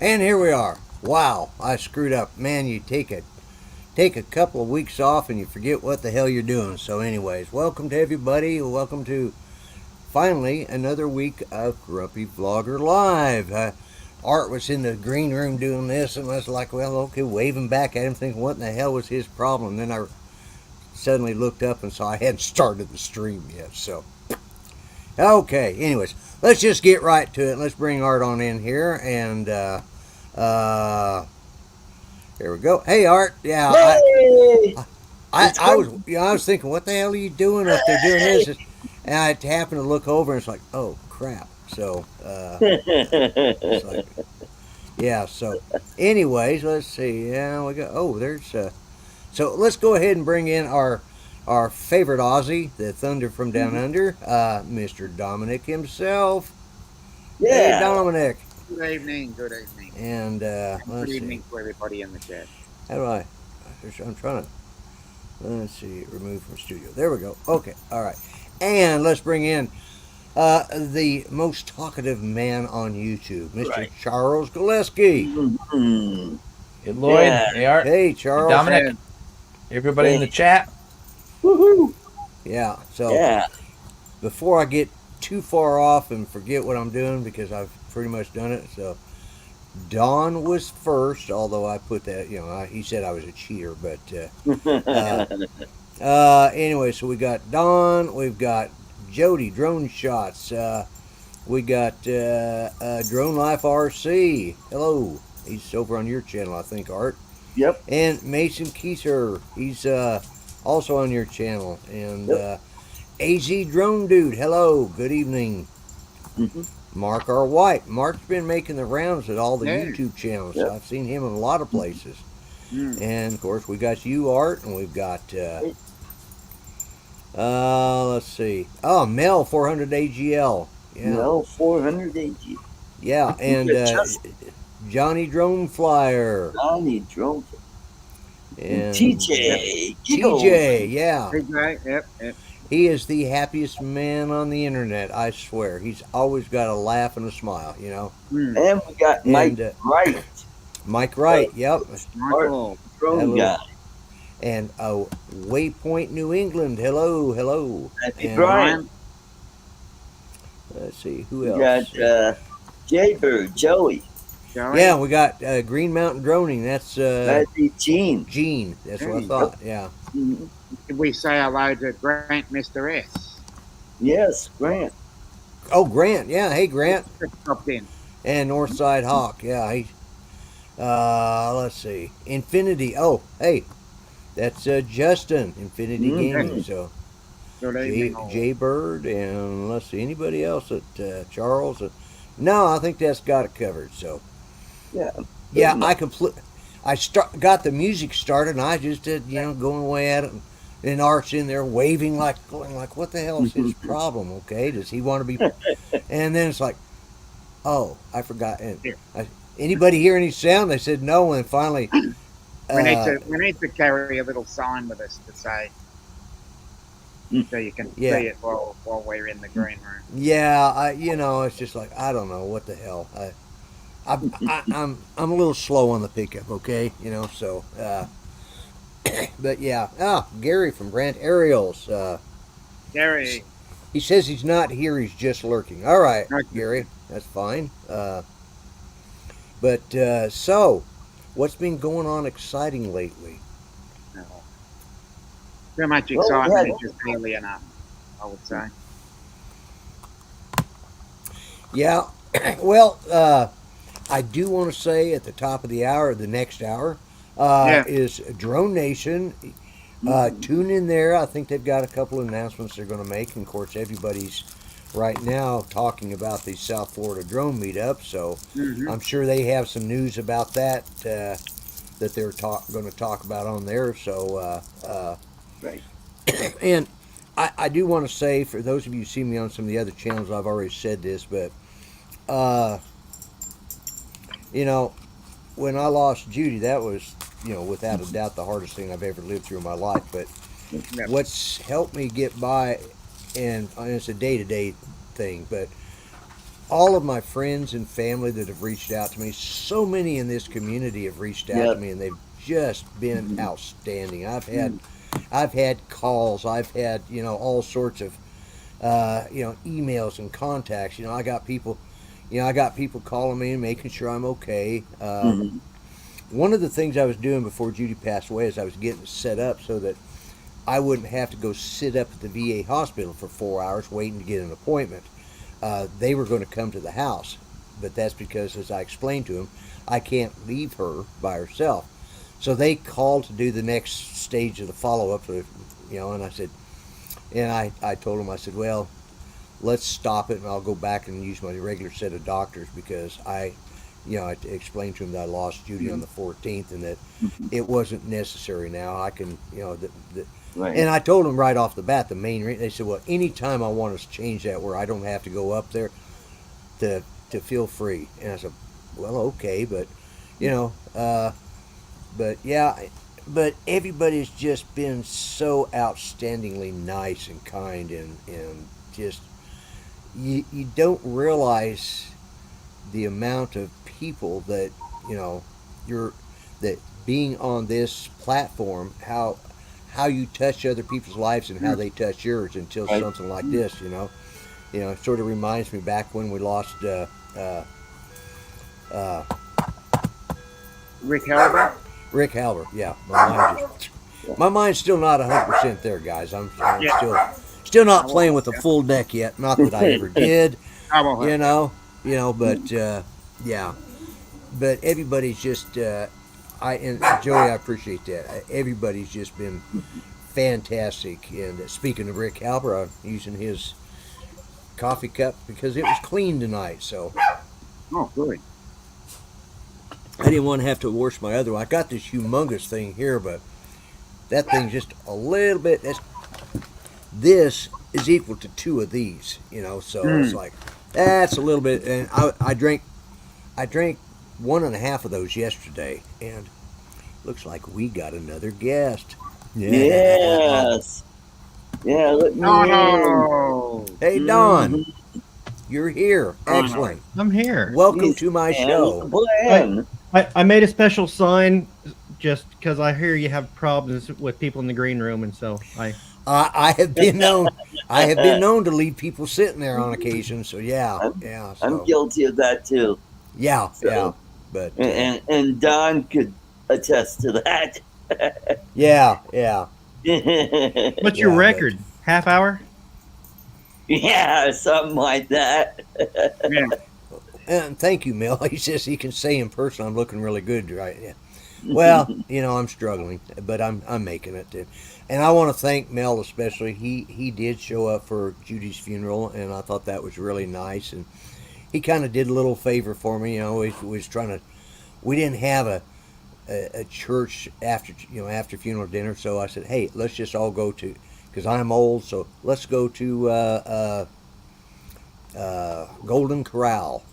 And here we are. Wow, I screwed up. Man, you take a couple of weeks off and you forget what the hell you're doing. So anyways, welcome to everybody. Welcome to finally another week of Grumpy Vlogger Live. Art was in the green room doing this, and I was like, well, okay, waving back at him, thinking, what in the hell was his problem? Then I suddenly looked up and saw I hadn't started the stream yet. So, okay, anyways, let's just get right to it. Let's bring Art on in here, and here we go. Hey, Art. Yeah, Hey! I was thinking, what the hell are you doing up there doing this? And I happened to look over, and it's like, oh crap. So, it's like, yeah. So, anyways, let's see. Yeah, we got. Oh, there's. So let's go ahead and bring in our favorite Aussie, the Thunder from Down Under, Mr. Dominic himself. Yeah. Hey, Dominic. Good evening. Good evening. And good evening to everybody in the chat. How do I? I'm trying to. Let's see. Remove from studio. There we go. Okay. All right. And let's bring in the most talkative man on YouTube, Mr. Charles Gillespie. Mm-hmm. Hey, Lloyd. Yeah. Hey, Art. Hey, Charles. Hey, Dominic. Everybody in the chat. Woohoo! Yeah. So before I get too far off and forget what I'm doing, because I've pretty much done it. So Don was first, although I put that, he said I was a cheater, but anyway, so we got Don, we've got Jody, Drone Shots, we got Drone Life RC. Hello. He's over on your channel, I think, Art. Yep. And Mason Kieser, he's also on your channel. And AZ Drone Dude, hello, good evening. Mm-hmm. Mark R. White. Mark's been making the rounds at all the YouTube channels. So I've seen him in a lot of places. And of course, we got you, Art, and we've got let's see. Oh, Mel 400 AGL. Yeah. Mel 400 AGL. Yeah, and Johnny Drone Flyer. Johnny Drone. And TJ. TJ, yeah. Yep. He is the happiest man on the internet, I swear. He's always got a laugh and a smile, And we got Mike Wright. Mike Wright, yep. Drone guy. And Waypoint, New England, hello. Happy and Bryan. Let's see, who else? We got Jaybird, Joey. Yeah, we got Green Mountain Droning. That's Gene. Gene, that's what I thought, yeah. Mm-hmm. Did we say hello to Grant, Mr. S? Yes, Grant. Oh, Grant, yeah, hey, Grant. Popped in. And Northside Hawk, yeah. He, let's see, Infinity. Oh, hey, that's Justin, Infinity Gaming. So Jay Bird, and let's see, anybody else at Charles? No, I think that's got it covered. So yeah, I got the music started, and I just did, going away at it. And Art's in there waving going like, what the hell is his problem? Okay, does he want to be? And then it's like, oh, I forgot. And anybody hear any sound? They said no, and finally, we need to carry a little sign with us to say, so you can see it while we're in the green room. Yeah, it's just like, I don't know what the hell. I'm a little slow on the pickup. Okay, so. But yeah, Gary from Grant Aerials. Gary. He says he's not here, he's just lurking. All right, Gary, that's fine. But so, what's been going on exciting lately? No. Too much excitement, just barely enough, I would say. Yeah, well, I do want to say at the top of the hour, the next hour, is Drone Nation. Tune in there. I think they've got a couple of announcements they're going to make. And of course, everybody's right now talking about the South Florida drone meetup. So I'm sure they have some news about that that they're going to talk about on there. So, and I do want to say, for those of you who see me on some of the other channels, I've already said this, but when I lost Judy, that was, without a doubt the hardest thing I've ever lived through in my life. But what's helped me get by, and it's a day-to-day thing, but all of my friends and family that have reached out to me, so many in this community have reached out to me, and they've just been outstanding. I've had calls, I've had all sorts of emails and contacts. I got people, calling me and making sure I'm okay. One of the things I was doing before Judy passed away is I was getting it set up so that I wouldn't have to go sit up at the VA hospital for 4 hours waiting to get an appointment. They were going to come to the house, but that's because, as I explained to them, I can't leave her by herself. So they called to do the next stage of the follow-up, and I said, and I told them, I said, well, let's stop it, and I'll go back and use my regular set of doctors, because I explained to them that I lost Judy on the 14th, and that it wasn't necessary now. I can, Right. And I told them right off the bat, the main reason, they said, well, anytime I want to change that where I don't have to go up there, to feel free. And I said, well, okay, but, but yeah, but everybody's just been so outstandingly nice and kind, and just, you don't realize the amount of people that, that being on this platform, how you touch other people's lives and how they touch yours until something like this, it sort of reminds me back when we lost Rick Halber. Rick Halber. Yeah, my mind's still not 100% there, guys. I'm still not playing with a full deck yet. Not that I ever did, but yeah. But everybody's just. And Joey, I appreciate that. Everybody's just been fantastic. And speaking of Rick Halber, I'm using his coffee cup because it was clean tonight. So, oh, good. I didn't want to have to wash my other one. I got this humongous thing here, but that thing's just a little bit. This is equal to 2 of these, So it's like that's a little bit. And I drank 1.5 of those yesterday, and looks like we got another guest. Yeah. Yes. Yeah, let me No. Hey, Don, you're here. Excellent. I'm here. Welcome to my show. I made a special sign just because I hear you have problems with people in the green room, and so I have been known. I have been known to leave people sitting there on occasion. So yeah. So. I'm guilty of that too. Yeah, yeah. But and Don could attest to that. Yeah. What's your record? Half hour? Yeah, something like that. Yeah. And thank you, Mel. He says he can say in person, I'm looking really good, right? Yeah. Well, I'm struggling, but I'm making it. And I want to thank Mel especially. He did show up for Judy's funeral, and I thought that was really nice. And he kind of did a little favor for me. He was trying to. We didn't have a church after funeral dinner, so I said, hey, let's just all go to, because I'm old, so let's go to Golden Corral.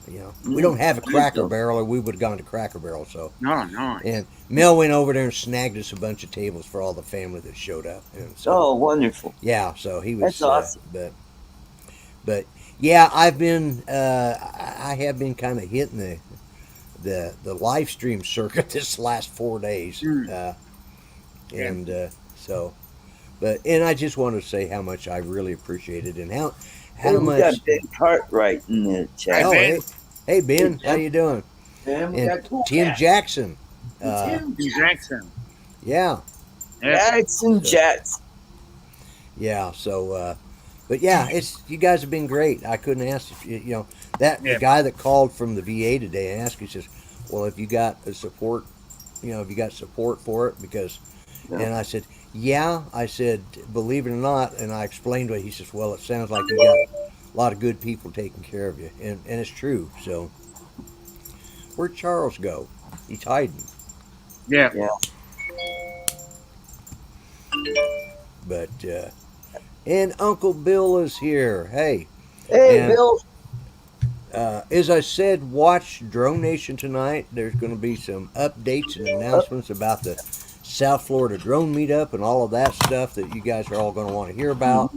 We don't have a Cracker Barrel, or we would have gone to Cracker Barrel. So No. and Mel went over there and snagged us a bunch of tables for all the family that showed up. And so, Oh, wonderful. yeah, so he was. That's awesome. But yeah, I've been I have been kind of hitting the live stream circuit this last 4 days, and so. And I just want to say how much I really appreciate it, and how We much. got Ben Cartwright in the chat. Oh, Ben. hey Ben, how you doing? Ben, we And got cool Tim cat. Jackson. Tim Jackson. Yeah, Yeah. Jackson Jets. yeah. So, but yeah, you guys have been great. I couldn't ask if the guy that called from the VA today and asked. He says, "Well, if you got a support, if you got support for it, because," and I said, "Yeah." I said, "Believe it or not," and I explained to him. He says, "Well, it sounds like you got a lot of good people taking care of you," and it's true. So, where'd Charles go? He's hiding. Yeah. But and Uncle Bill is here. Hey, Hey, And- Bill. as I said, watch Drone Nation tonight. There's going to be some updates and announcements about the South Florida Drone Meetup and all of that stuff that you guys are all going to want to hear about.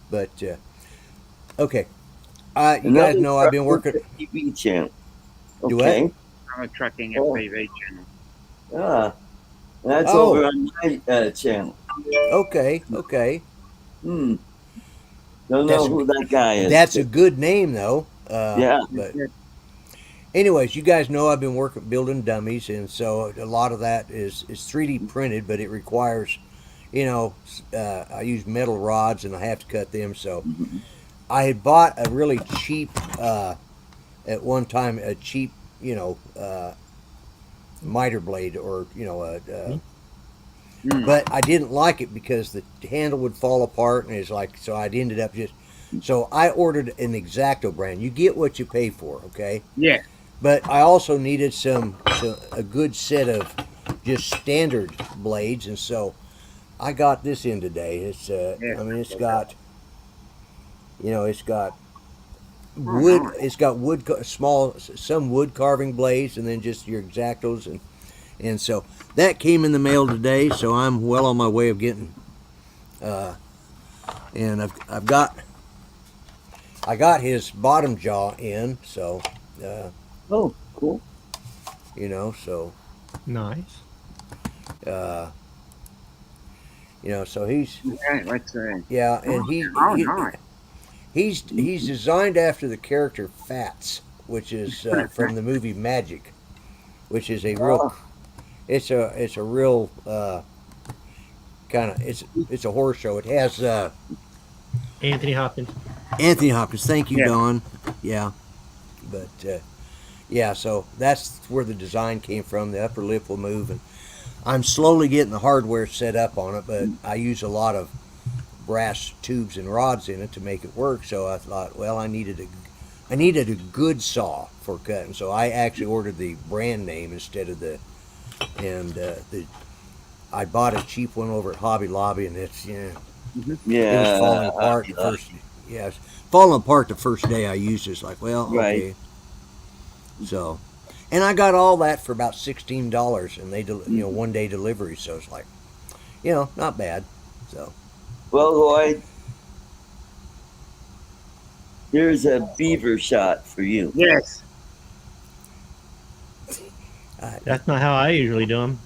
But okay, You guys know I've been working. TV channel. Do what? Okay. I'm a trucking Oh. FPV channel. Ah, that's Oh. over on my channel. Okay. Don't know who that guy is. That's a good name though. Yeah. But anyways, you guys know I've been working building dummies, and so a lot of that is 3D printed, but it requires, I use metal rods and I have to cut them. So I had bought a really cheap, at one time, a cheap, miter blade, or but I didn't like it because the handle would fall apart, and it's like, so I'd ended up so I ordered an X-Acto brand. You get what you pay for, okay? Yeah. But I also needed a good set of just standard blades, and so I got this in today. It's it's got wood. It's got some wood carving blades, and then just your X-Actos, and so that came in the mail today. So I'm well on my way of getting, and I got his bottom jaw in. So. Oh, cool. So. Nice. So he's. Okay, let's see. Yeah, and nice. He's designed after the character Fats, which is from the movie Magic, which is a real. It's a real kind of it's a horror show. It has Anthony Hopkins. Anthony Hopkins. Thank you, Yeah. Don. Yeah, but so that's where the design came from. The upper lip will move, and I'm slowly getting the hardware set up on it, but I use a lot of brass tubes and rods in it to make it work. So I thought, well, I needed a good saw for cutting. So I actually ordered the brand name instead of I bought a cheap one over at Hobby Lobby, and it was falling apart the first. Yeah, it's falling apart the first day I used it. It's like, well, okay. Right. So, and I got all that for about $16, and they one day delivery. So it's like, not bad. So. Well, Lloyd, here's a beaver shot for you. Yes. That's not how I usually do them.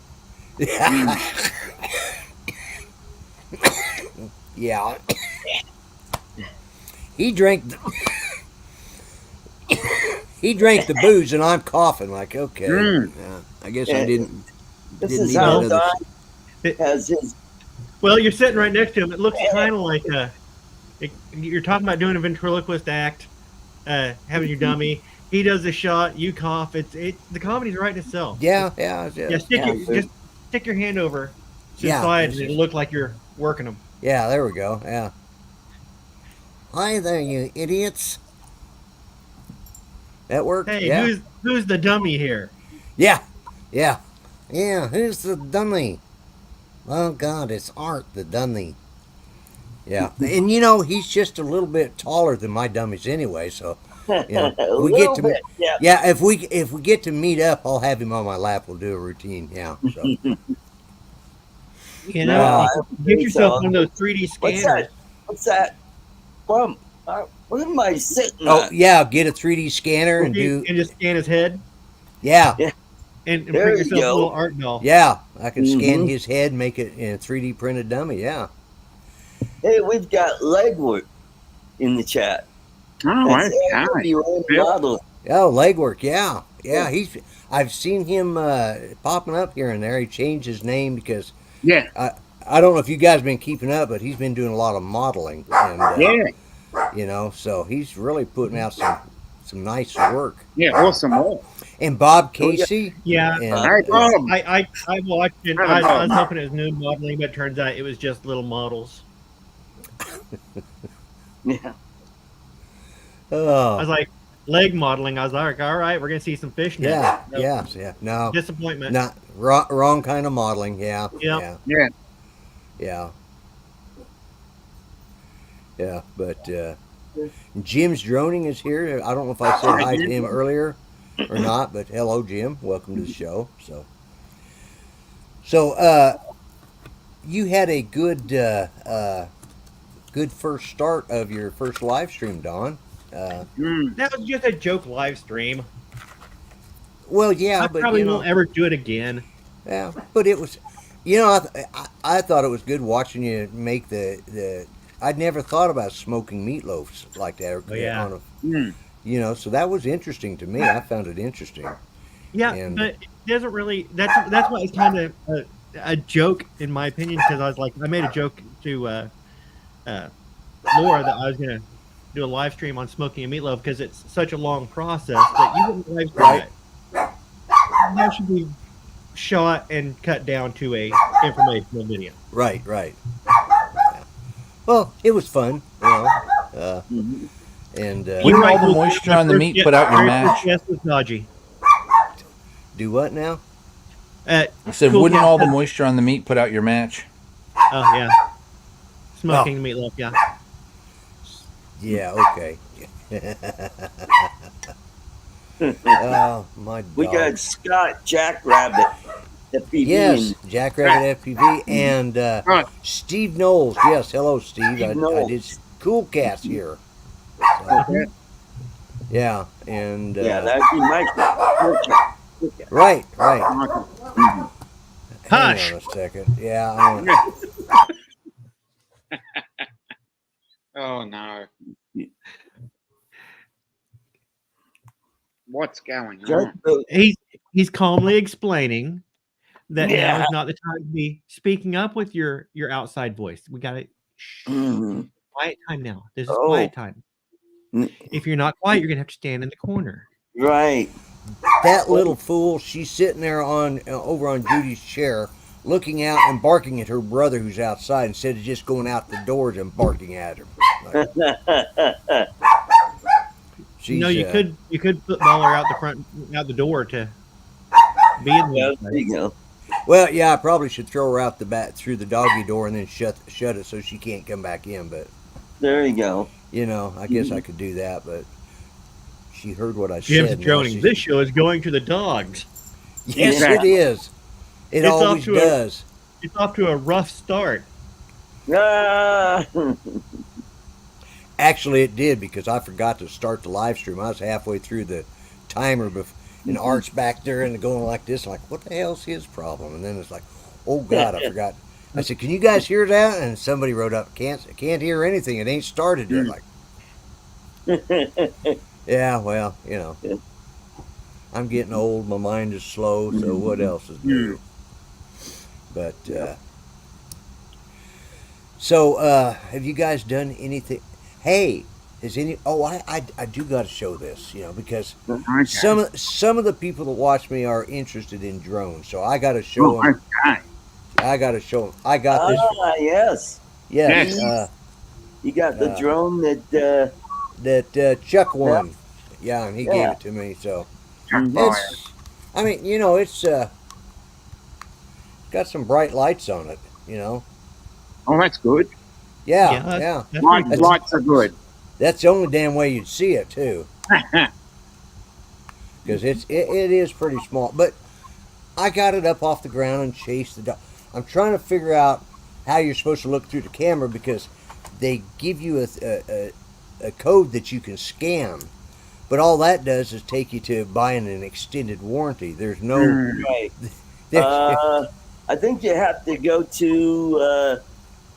Yeah. He drank the booze, and I'm coughing like, okay. I guess I didn't. This didn't is eat how another- Don has his. Well, you're sitting right next to him. It looks kind of like you're talking about doing a ventriloquist act, having your dummy. He does a shot, you cough. The comedy's right in itself. Yeah. Just stick your hand over to the Yeah. side, and it'll look like you're working them. Yeah, there we go. Yeah. Hi there, you idiots. That worked? Hey, yeah. who's the dummy here? Yeah. Who's the dummy? Oh God, it's Art, the dummy. Yeah, and he's just a little bit taller than my dummies anyway. So, we get to bit, yeah. yeah. If we get to meet up, I'll have him on my lap. We'll do a routine. Yeah. So. Get think yourself so. one of those 3D scanners. What's that? What am I sitting Oh on? yeah, get a 3D scanner and just scan his head Yeah. and There bring you yourself a go. little art doll. Yeah, I can scan his head, make it in a 3D printed dummy. Yeah. Hey, we've got legwork in the chat. Oh, That's nice. your own model. Oh, legwork. Yeah. I've seen him popping up here and there. He changed his name because Yeah. I don't know if you guys have been keeping up, but he's been doing a lot of modeling. And, so he's really putting out some nice work. Yeah, awesome work. And Bob Casey. Yeah. And, Hey, Bob. I watched it. I was hoping it was new modeling, but it turns out it was just little models. Yeah. I was like, leg modeling. I was like, all right, we're gonna see some fishnet. Yeah. No, Disappointment. not wrong kind of modeling. Yeah. Yep. Yeah. Yeah. But Jim's droning is here. I don't know if I said hi to him earlier or not, but hello, Jim. Welcome to the show. So you had a good first start of your first live stream, Don. That was just a joke live stream. Well, yeah, I but probably you know, won't ever do it again. yeah, but it was, you know, I thought it was good watching you make the. I'd never thought about smoking meatloafs like that Oh, yeah. on a, you know, so that was interesting to me. I found it interesting. Yeah, And- but it doesn't really. That's why it's kind of a joke in my opinion, because I was like, I made a joke to Laura that I was gonna do a live stream on smoking a meatloaf because it's such a long process that you wouldn't live stream Right. it. That should be shot and cut down to a informational video. Right. Yeah. Well, it was fun, you know, and Wouldn't all the moisture on the meat put out your match? Yes, was dodgy. do what now? I said, Cool wouldn't cat. all the moisture on the meat put out your match? Oh yeah, smoking meatloaf. Yeah. Yeah. Okay. Oh my dog. We got Scott Jackrabbit, FPV. Yes, Jackrabbit FPV and Steve Knowles. Yes, hello, Steve. I Knowles. did Cool Cats here. Okay. Yeah, and Yeah, that'd be my right. Mhm. Hang Hush. on a second. Yeah, I want Oh no. What's going Just on? the- He's calmly explaining that now Yeah. is not the time to be speaking up with your outside voice. We got to Mhm. quiet time now. This is Oh. quiet time. Mm. If you're not quiet, you're gonna have to stand in the corner. Right. that little fool. She's sitting there on over on Judy's chair, looking out and barking at her brother who's outside instead of just going out the doors and barking at him. Like, she's, No, you could football her out the door to be in Yeah, the there you go. Well, yeah, I probably should throw her out the back through the doggy door and then shut it so she can't come back in. But There you go. you know, I guess I could do that. But she heard what I Jim's said. now droning. she's- This show is going to the dogs. Yes, Exactly. it is. It It's off always to a- does. It's off to a rough start. Ah. Actually, it did because I forgot to start the live stream. I was halfway through the timer, and Art's back there and going like this. I'm like, what the hell's his problem? And then it's like, oh God, I forgot. I said, can you guys hear that? And somebody wrote up, can't hear anything. It ain't started yet. Like, yeah, well, you know, I'm getting old. My mind is slow. So what else is new? But so have you guys done anything? Hey, has any? Oh, I do got to show this, you know, because Okay. some of the people that watch me are interested in drones, so I got to show them. Okay. I got to show them. I got this. Ah, yes. Yes, Yes. You got the drone that. that Chuck won. Yeah, and he gave Yeah. it to me. So Mhm. it's. I mean, you know, it's got some bright lights on it. You know. Oh, that's good. Yeah, yeah. That's Lights, pretty cool. lights are good. That's the only damn way you'd see it too, because it is pretty small. But I got it up off the ground and chased the dog. I'm trying to figure out how you're supposed to look through the camera because they give you a code that you can scan, but all that does is take you to buying an extended warranty. There's no. Right. I think you have to go to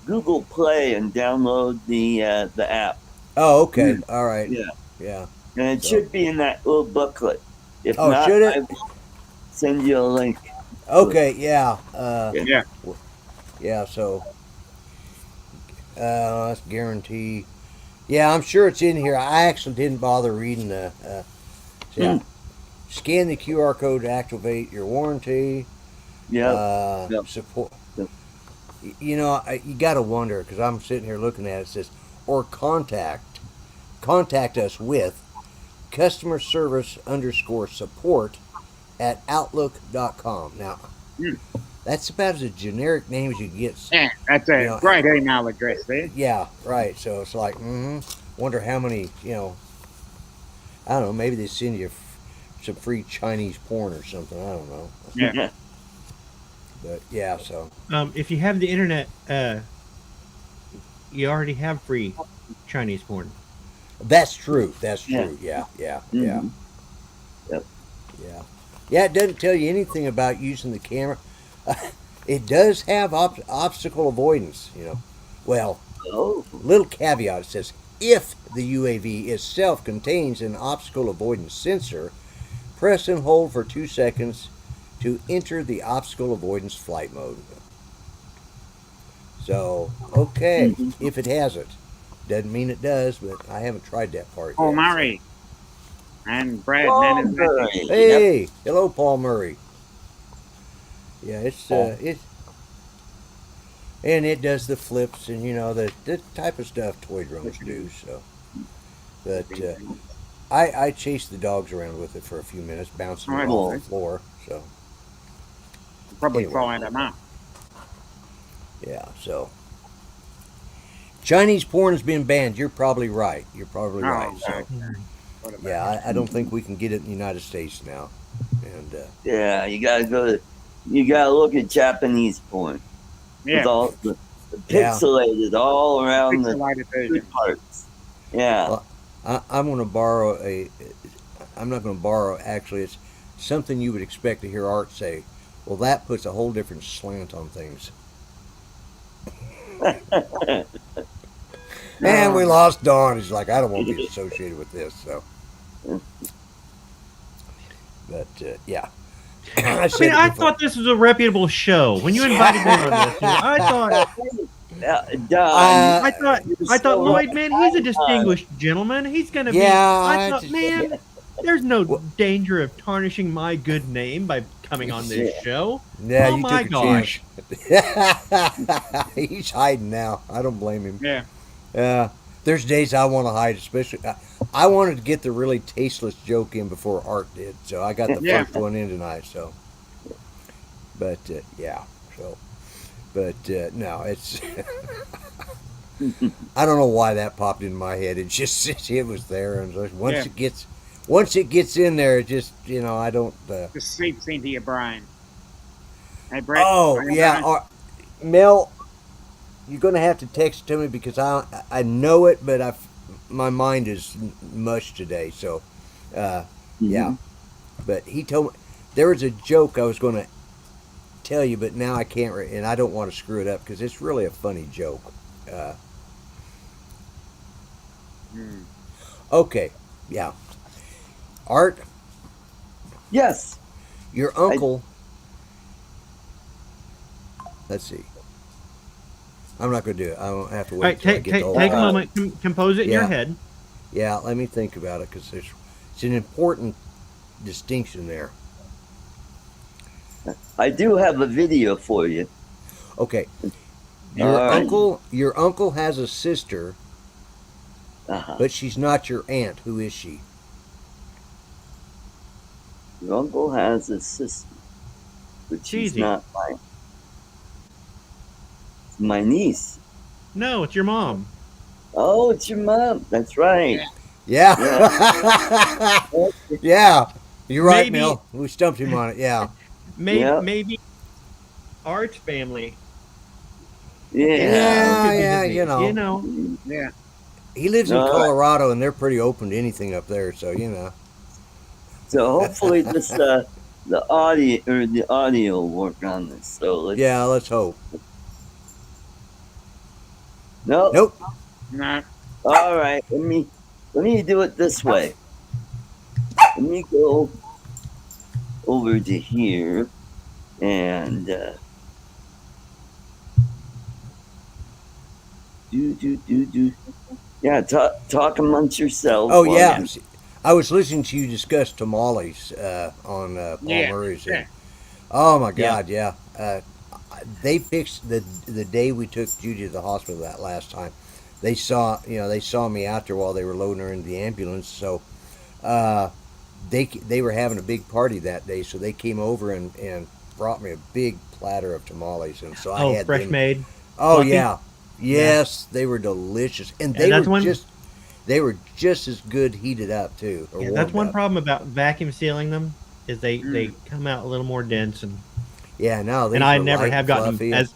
Google Play and download the app, Oh, okay. All right. Yeah. Yeah. and it So- should be in that little booklet. If Oh, not, should it? I will send you a link. Okay. Yeah. Yeah. Yeah. So let's guarantee. Yeah, I'm sure it's in here. I actually didn't bother reading the. Yeah. Scan the QR code to activate your warranty. Yeah. Yep. Support. Yep. You know, you got to wonder because I'm sitting here looking at it. It says or contact us with customer service _support at outlook.com. Now, that's about as a generic name as you can get. Yeah, that's a You know, great email address there. Yeah, right. So it's like, wonder how many, you know, I don't know, maybe they send you some free Chinese porn or something. I don't know. Yeah. But yeah, so. If you have the internet, you already have free Chinese porn. That's true. That's true. Yeah. Mhm. Yep. Yeah. Yeah, it doesn't tell you anything about using the camera. It does have obstacle avoidance, Well, Oh. little caveat, it says if the UAV itself contains an obstacle avoidance sensor, press and hold for 2 seconds to enter the obstacle avoidance flight mode. So, okay, Mhm. if it has it. Doesn't mean it does, but I haven't tried that part Paul yet. Murray and Brad Paul Mendenhall. Murray. Hey, Yep. hello, Paul Murray. Yeah, and it does the flips and the type of stuff toy drones do. So, but I chased the dogs around with it for a few minutes, bouncing them off the floor. So Probably anyway. flying them up. Yeah, so Chinese porn has been banned. You're probably right. Right. So yeah, I don't think we can get it in the United States now. And yeah, you gotta look at Japanese porn. Yeah. With all the pixelated all around the good parts. Yeah. Well, I'm going to borrow I'm not going to borrow. Actually, it's something you would expect to hear Art say. Well, that puts a whole different slant on things. And we lost Dawn. He's like, I don't want to be associated with this. So, but yeah. I thought this was a reputable show. When you invited me on this, I thought Lloyd, man, he's a distinguished gentleman. He's gonna be. I thought, man, there's no danger of tarnishing my good name by coming on this show. Yeah, oh you my took a gosh. Chance. He's hiding now. I don't blame him. Yeah. There's days I want to hide, especially. I wanted to get the really tasteless joke in before Art did, so I got the first one in tonight. So, but yeah, so, but no, it's. I don't know why that popped in my head. It just it was there, and once it gets in there, it just I don't. Just seeps into you, Bryan. Hey, Brett. Oh yeah, Mel. You're gonna have to text it to me because I know it, but my mind is mush today. So, yeah. But he told me there was a joke I was gonna tell you, but now I can't, and I don't want to screw it up because it's really a funny joke. Okay, yeah. Art. Yes. Your uncle. Let's see. I'm not going to do it. I don't have to wait. All right, take a moment, compose it in your head. Yeah, let me think about it because it's an important distinction there. I do have a video for you. Okay, your uncle has a sister, but she's not your aunt. Who is she? Your uncle has a sister, but she's not my niece. No, it's your mom. Oh, it's your mom. That's right. Yeah. Yeah. You're right, Mel. We stumped him on it. Yeah. Maybe Art's family. Yeah. Yeah. He lives in Colorado, and they're pretty open to anything up there. So So hopefully this the audio will work on this. So let's hope. Nope. No. All right. Let me do it this way. Let me go over to here and do. Yeah, talk amongst yourselves. Oh yeah. I was listening to you discuss tamales on Paul Murray's. Yeah. Oh my God, yeah. They fixed the day we took Judy to the hospital that last time. They saw me out there while they were loading her into the ambulance. So they were having a big party that day. So they came over and brought me a big platter of tamales, and so I had fresh made. Oh fluffy? Yeah, yes, they were delicious, and they were just as good heated up too. Yeah, that's one problem about vacuum sealing them is they come out a little more dense and. Yeah, no, and I never have gotten them as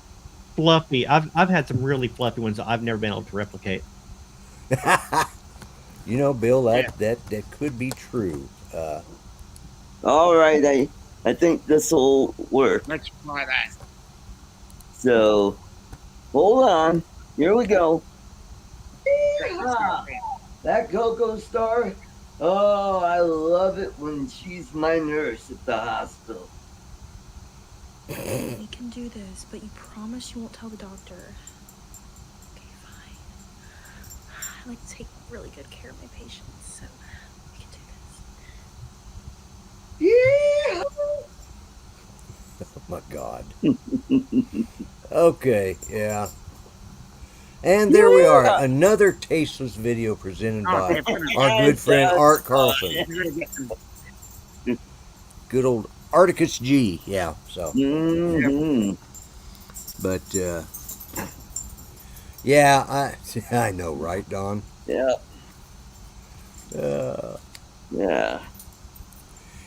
fluffy. I've had some really fluffy ones that I've never been able to replicate. You know, Bill, that could be true. All right, I think this will work. Let's try that. So, hold on. Here we go. That Coco Star. Oh, I love it when she's my nurse at the hospital. We can do this, but you promise you won't tell the doctor. Okay, fine. I like to take really good care of my patients, so we can do this. Oh my God. Okay, yeah. And there we are, another tasteless video presented by our good friend Art Carlson. Good old Articus G, yeah. So, but yeah, I know, right, Don? Yeah. Yeah.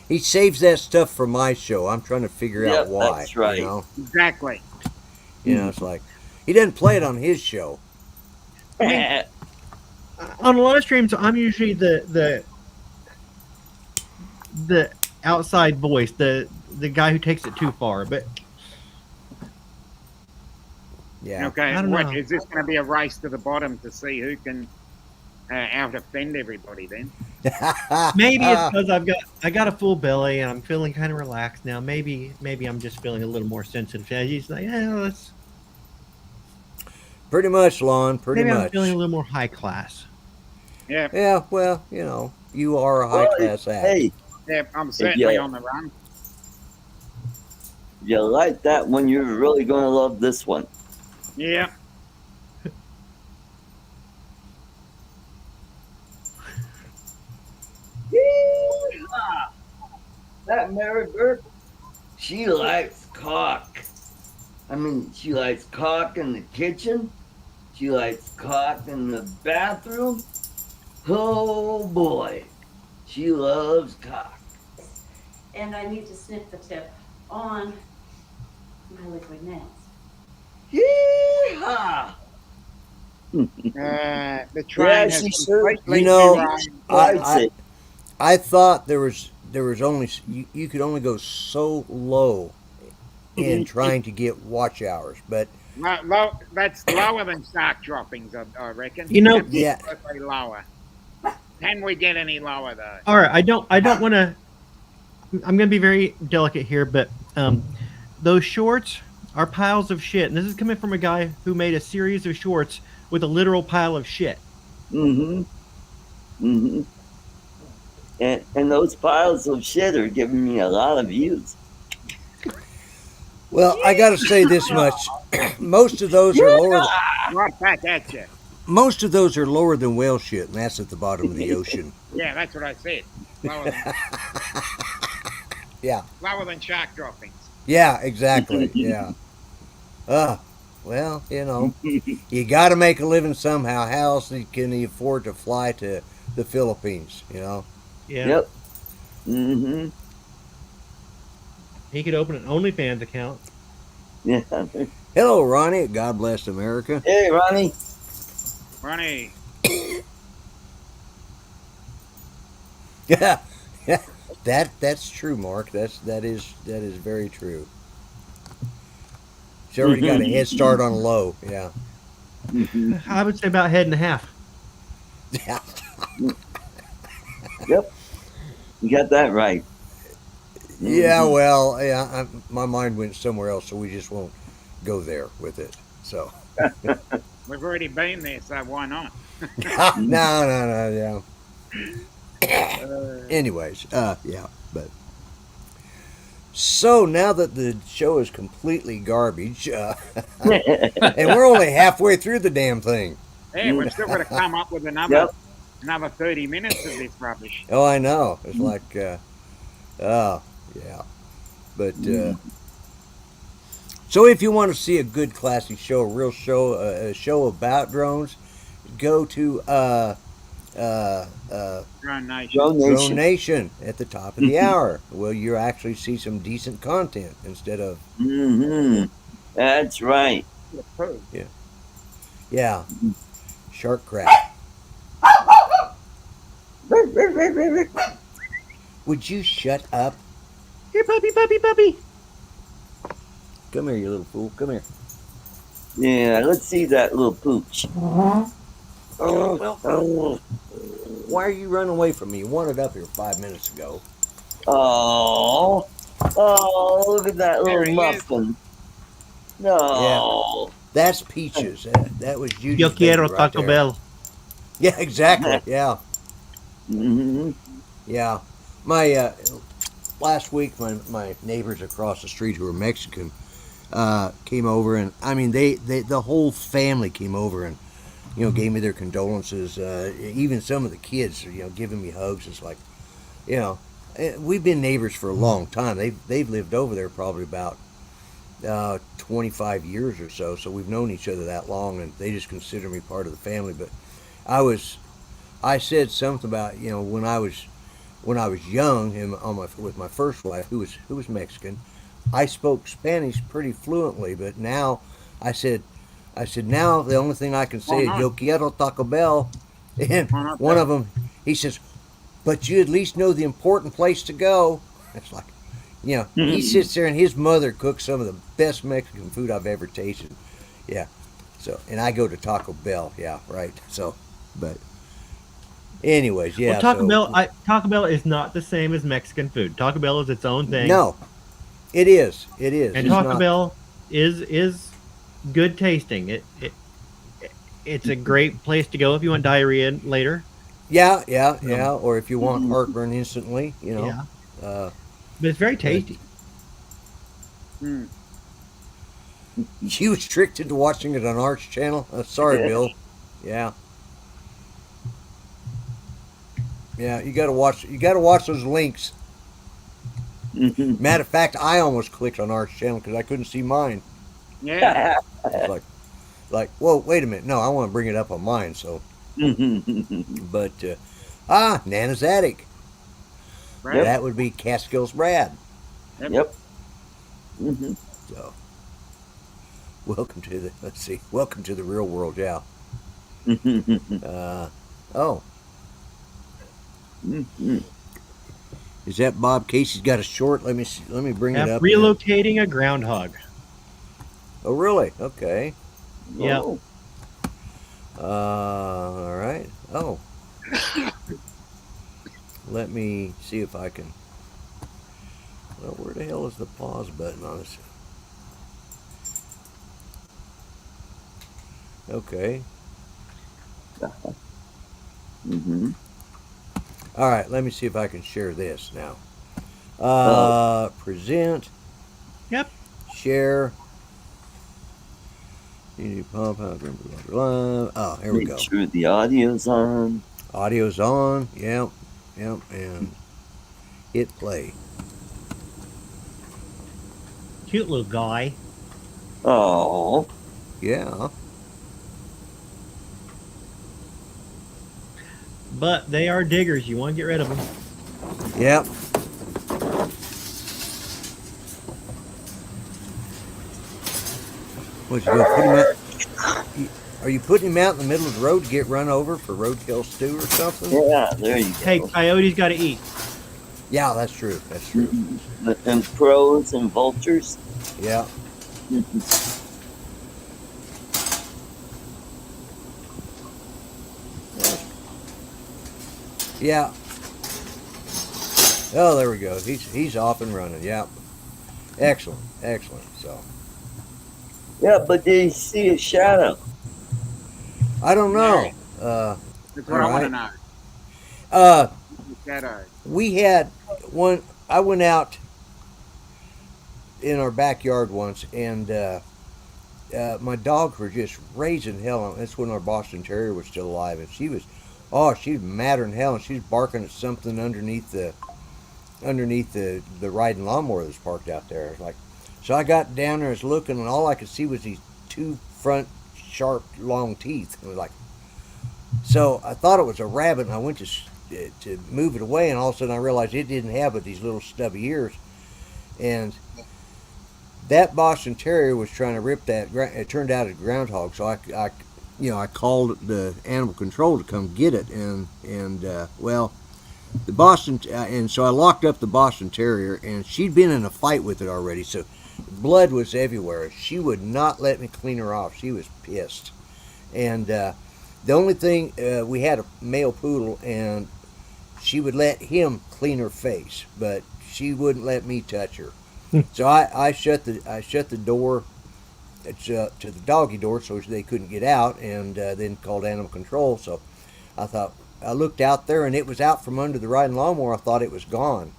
He saves that stuff for my show. I'm trying to figure out why. That's right. You know? Exactly. You know, it's like he doesn't play it on his show. On live streams, I'm usually the outside voice, the guy who takes it too far. But yeah, okay. I don't know. Is this going to be a race to the bottom to see who can out offend everybody? Then maybe it's because I got a full belly and I'm feeling kind of relaxed now. Maybe I'm just feeling a little more sensitive. He's like, let's. Pretty much, Lon. Pretty Maybe much. I'm feeling a little more high class. Yeah. Yeah. Well, you know, you are a high class act. Hey. Yeah, I'm certainly on the run. If you like that one, you're really going to love this one. Yeah. That Mary Burke, she likes cock. I mean, she likes cock in the kitchen. She likes cock in the bathroom. Oh boy, she loves cock. And I need to snip the tip on my liquid nails. Yeehaw! The train has completely you know, derailed. I thought there was only you could only go so low in trying to get watch hours, but that's lower than shark droppings, I reckon. You know, yeah. Lower. Can we get any lower though? All right, I don't want to. I'm going to be very delicate here, but those shorts are piles of shit, and this is coming from a guy who made a series of shorts with a literal pile of shit. And those piles of shit are giving me a lot of views. Well, I got to say this much: most of those are lower. Right back at you. Most of those are lower than whale shit, and that's at the bottom of the ocean. Yeah, that's what I said. Lower than, yeah. Lower than shark droppings. Yeah, exactly. Yeah. Well, you know, you got to make a living somehow. How else can he afford to fly to the Philippines? You know. Yeah. Yep. He could open an OnlyFans account. Yeah. Hello, Ronnie. God bless America. Hey, Ronnie. Ronnie. Yeah. That's true, Mark. That is very true. She's already got a head start on low. Yeah. I would say about head and a half. Yeah. Yep. You got that right. Yeah. Well, yeah. My mind went somewhere else, so we just won't go there with it. So. We've already been there, so why not? No. Yeah. Anyways, yeah, but so now that the show is completely garbage, and we're only halfway through the damn thing. Yeah, we've still got to come up with another 30 minutes of this rubbish. Oh, I know. It's like, yeah, but so if you want to see a good classy show, a real show, a show about drones, go to Drone Nation at the top of the hour. Well, you actually see some decent content instead of. That's right. Yeah. Shark crap. Would you shut up? Here, puppy, puppy, puppy. Come here, you little fool. Come here. Yeah, let's see that little pooch. Well, why are you running away from me? You wanted up here 5 minutes ago. Oh, look at that There little he is. muffin. No. That's Peaches. That was Judy's Yo baby quiero right Taco there. Bell. Yeah, exactly. Yeah. Mm-hmm. Yeah. My last week, my neighbors across the street who are Mexican came over, and I mean the whole family came over and gave me their condolences. Even some of the kids, giving me hugs. It's like, we've been neighbors for a long time. They've lived over there probably about 25 years or so. So we've known each other that long, and they just consider me part of the family. But I said something about when I was young and with my first wife who was Mexican, I spoke Spanish pretty fluently. But now I said now the only thing I can say is Yo quiero Taco Bell, and one of them he says, but you at least know the important place to go. It's like, he sits there and his mother cooks some of the best Mexican food I've ever tasted. Yeah. So, and I go to Taco Bell. Yeah, right. So, but anyways, yeah. Well, Taco Bell is not the same as Mexican food. Taco Bell is its own thing. No, it is. It is. And Taco Bell is good tasting. It's a great place to go if you want diarrhea later. Yeah. Or if you want heartburn instantly, Yeah. But it's very tasty. You restricted to watching it on Art's channel? Sorry, Bill. Yeah. Yeah, you gotta watch those links. Matter of fact, I almost clicked on Art's channel because I couldn't see mine. Yeah. It's like, whoa, wait a minute. No, I want to bring it up on mine. So, but Nana's Attic. Right. That would be Catskills Brad. Yep. So, welcome to the real world. Yeah. Oh. Is that Bob Casey's got a short? Let me bring it up. Relocating a groundhog. Oh, really? Okay. Yeah. All right. Oh. Let me see if I can. Well, where the hell is the pause button on this? Okay. All right. Let me see if I can share this now. Present. Yep. Share. Pump out. Oh, here we go. Make sure the audio's on. Audio's on. Yep. And hit play. Cute little guy. Oh. Yeah. But they are diggers. You want to get rid of them. Yep. What, you gonna put him out? Are you putting him out in the middle of the road to get run over for roadkill stew or something? Yeah, there you go. Hey, coyotes got to eat. Yeah, that's true. That's true. And crows and vultures. Yeah. Yeah. Oh, there we go. He's off and running. Yeah. Excellent. So. Yeah, but they see a shadow. I don't know. That's what I want to know. Shadow. We had one. I went out in our backyard once, and my dogs were just raising hell. That's when our Boston Terrier was still alive, and she was madder than hell, and she's barking at something underneath the riding lawnmower that's parked out there. It's like, so I got down there, and was looking, and all I could see was these two front sharp long teeth. And it was like, so I thought it was a rabbit, and I went to move it away, and all of a sudden I realized it didn't have but these little stubby ears, and that Boston Terrier was trying to rip that. It turned out a groundhog, so I called the animal control to come get it, and well, the Boston, and so I locked up the Boston Terrier, and she'd been in a fight with it already, so blood was everywhere. She would not let me clean her off. She was pissed. And the only thing, we had a male poodle, and she would let him clean her face, but she wouldn't let me touch her. So I shut the door to the doggy door so they couldn't get out, and then called animal control. So I looked out there, and it was out from under the riding lawnmower. I thought it was gone.